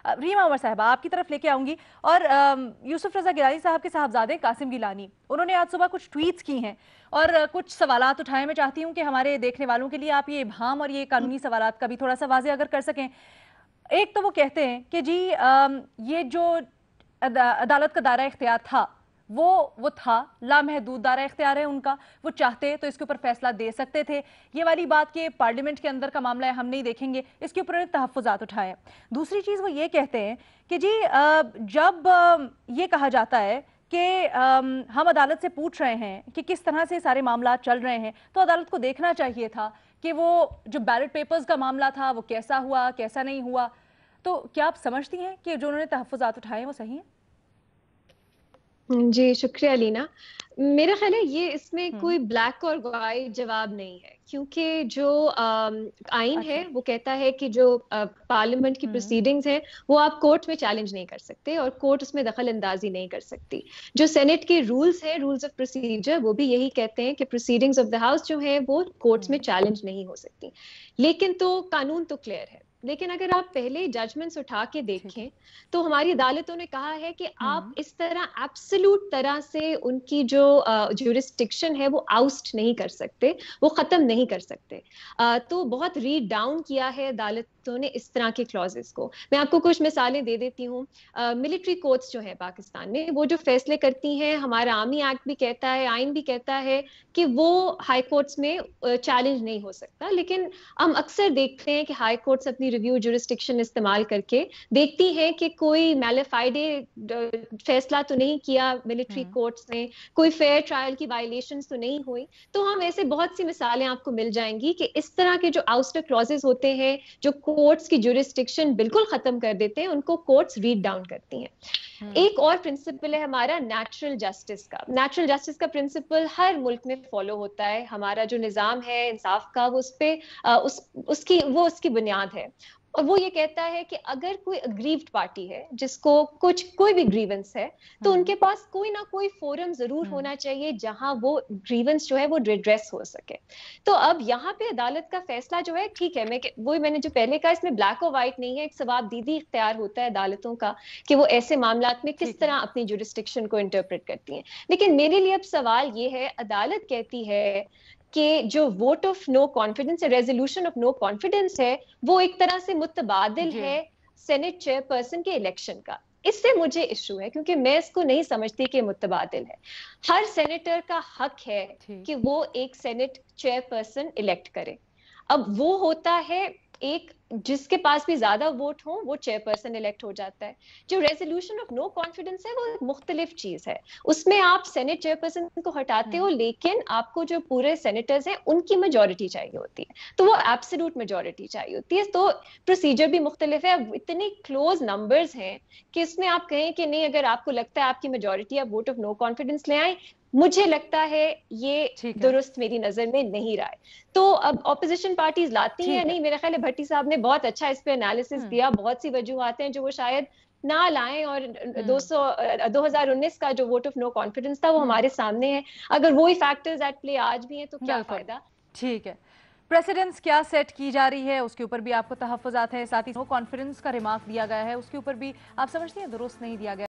रीमा उमर साहबा आपकी तरफ लेके आऊंगी। और यूसुफ रजा गिलानी साहब के साहबजादे कासिम गिलानी, उन्होंने आज सुबह कुछ ट्वीट्स की हैं और कुछ सवालात उठाए। मैं चाहती हूँ कि हमारे देखने वालों के लिए आप ये इब्हाम और ये कानूनी सवालात का भी थोड़ा सा वाज़े अगर कर सकें। एक तो वो कहते हैं कि जी ये जो अदालत का दायरा इख्तियार था वो था लामहदूद दायरा इख्तियार है उनका, वो चाहते तो इसके ऊपर फैसला दे सकते थे। ये वाली बात कि पार्लियामेंट के अंदर का मामला है हम नहीं देखेंगे, इसके ऊपर उन्होंने तहफ़्फ़ुज़ात उठाए। दूसरी चीज़ वो ये कहते हैं कि जी जब ये कहा जाता है कि हम अदालत से पूछ रहे हैं कि किस तरह से सारे मामला चल रहे हैं, तो अदालत को देखना चाहिए था कि वो जो बैलेट पेपर्स का मामला था वो कैसा हुआ कैसा नहीं हुआ। तो क्या आप समझती हैं कि जो उन्होंने तहफ़्फ़ुज़ात उठाए हैं वो सही हैं? जी, शुक्रिया लीना। मेरा ख़्याल है ये इसमें हम्म। कोई ब्लैक और व्हाइट जवाब नहीं है, क्योंकि जो आइन है अच्छा। वो कहता है कि जो पार्लियामेंट की हम्म। प्रोसीडिंग्स हैं वो आप कोर्ट में चैलेंज नहीं कर सकते और कोर्ट उसमें दखल अंदाजी नहीं कर सकती। जो सेनेट के रूल्स हैं, रूल्स ऑफ प्रोसीजर, वो भी यही कहते हैं कि प्रोसीडिंग्स ऑफ द हाउस जो है वो कोर्ट्स में हम्म। चैलेंज नहीं हो सकती। लेकिन तो कानून तो क्लियर है। लेकिन अगर आप पहले जजमेंट्स उठा के ठीक है। देखें तो हमारी अदालतों ने कहा है कि आप हम्म। इस तरह एब्सोल्यूट तरह से उनकी जो ज्यूरिस्डिक्शन है वो आउस्ट नहीं कर सकते, वो खत्म नहीं कर सकते। तो बहुत रीड डाउन किया है अदालतों ने इस तरह के क्लॉजेस को। मैं आपको कुछ मिसालें दे देती हूँ। मिलिट्री कोर्ट्स जो है पाकिस्तान में, वो जो फैसले करती हैं, हमारा आर्मी एक्ट भी कहता है, आइन भी कहता है कि वो हाई कोर्ट्स में चैलेंज नहीं हो सकता। लेकिन हम अक्सर देखते हैं कि हाई कोर्ट्स अपनी रिव्यू ज्यूरिस्डिक्शन इस्तेमाल करके देखती हैं कि कोई मैलेफाइडे फैसला तो नहीं किया मिलिट्री हम्म। कोर्ट्स ने, कोई फेयर ट्रायल की वायलेशंस तो नहीं हुई। तो हम ऐसे बहुत सी मिसालें आपको मिल जाएंगी कि इस तरह के जो आउस्टर क्लॉजेस होते हैं, जो कोर्ट्स की ज्यूरिस्डिक्शन बिल्कुल खत्म कर देते हैं, उनको कोर्ट्स रीड डाउन करती हैं। हम्म। एक और प्रिंसिपल है हमारा नेचुरल जस्टिस का। नेचुरल जस्टिस का प्रिंसिपल हर मुल्क में फॉलो होता है। हमारा जो निजाम है इंसाफ का, वो उस पे उसकी बुनियाद है। और वो ये कहता है कि अगर कोई अग्रीव्ड पार्टी है जिसको कोई भी ग्रीवेंस है, तो हम्म। उनके पास कोई ना कोई फोरम जरूर हम्म। होना चाहिए जहां वो ग्रीवेंस जो है वो रिड्रेस हो सके। तो अब यहाँ पे अदालत का फैसला जो है, ठीक है, वही मैंने जो पहले कहा, इसमें ब्लैक और व्हाइट नहीं है, एक सवाबदीदी इख्तियार होता है अदालतों का कि वो ऐसे मामलात में किस ठीक है। तरह अपनी जुरिस्डिक्शन को इंटरप्रेट करती हैं। लेकिन मेरे लिए अब सवाल ये है, अदालत कहती है कि जो वोट ऑफ नो कॉन्फिडेंस है, रेजोल्यूशन ऑफ नो कॉन्फिडेंस है, वो एक तरह से मुतबादिल जी। है सेनेट चेयरपर्सन के इलेक्शन का। इससे मुझे इशू है, क्योंकि मैं इसको नहीं समझती कि मुतबादिल है। हर सेनेटर का हक है ठीक। कि वो एक सेनेट चेयरपर्सन इलेक्ट करे। अब वो होता है एक, जिसके पास भी ज्यादा वोट हो वो चेयरपर्सन इलेक्ट हो जाता है। जो रेजोल्यूशन ऑफ नो कॉन्फिडेंस है वो एक मुख्तलिफ चीज है। उसमें आप सेनेट चेयरपर्सन को हटाते हो, हम्म। लेकिन आपको जो पूरे सेनेटर्स हैं उनकी मेजोरिटी चाहिए होती है, तो वो एब्सोल्यूट मेजोरिटी चाहिए होती है। तो प्रोसीजर भी मुख्तलिफ है। अब इतने क्लोज नंबर्स हैं कि इसमें आप कहें कि नहीं, अगर आपको लगता है आपकी मेजोरिटी, आप वोट ऑफ नो कॉन्फिडेंस ले आए, मुझे लगता है ये ठीक है। दुरुस्त मेरी नजर में नहीं रहा है। तो अब ऑपोजिशन पार्टीज लाती हैं या ठीक है। नहीं, मेरा ख्याल है भट्टी साहब ने बहुत अच्छा इस पे एनालिसिस हम्म। दिया। बहुत सी वजूहात हैं जो वो शायद ना लाएं, और हम्म। 2019 का जो वोट ऑफ नो कॉन्फिडेंस था वो हम्म। हमारे सामने है। अगर वही फैक्टर्स एट प्ले आज भी हैं तो क्या बिल्कुल। फायदा। ठीक है। प्रेसिडेंस क्या सेट की जा रही है उसके ऊपर भी आपको तहफ़्फ़ुज़ात है, साथ ही वो कॉन्फिडेंस का रिमार्क दिया गया है उसके ऊपर भी आप समझती हैं दुरुस्त नहीं दिया गया।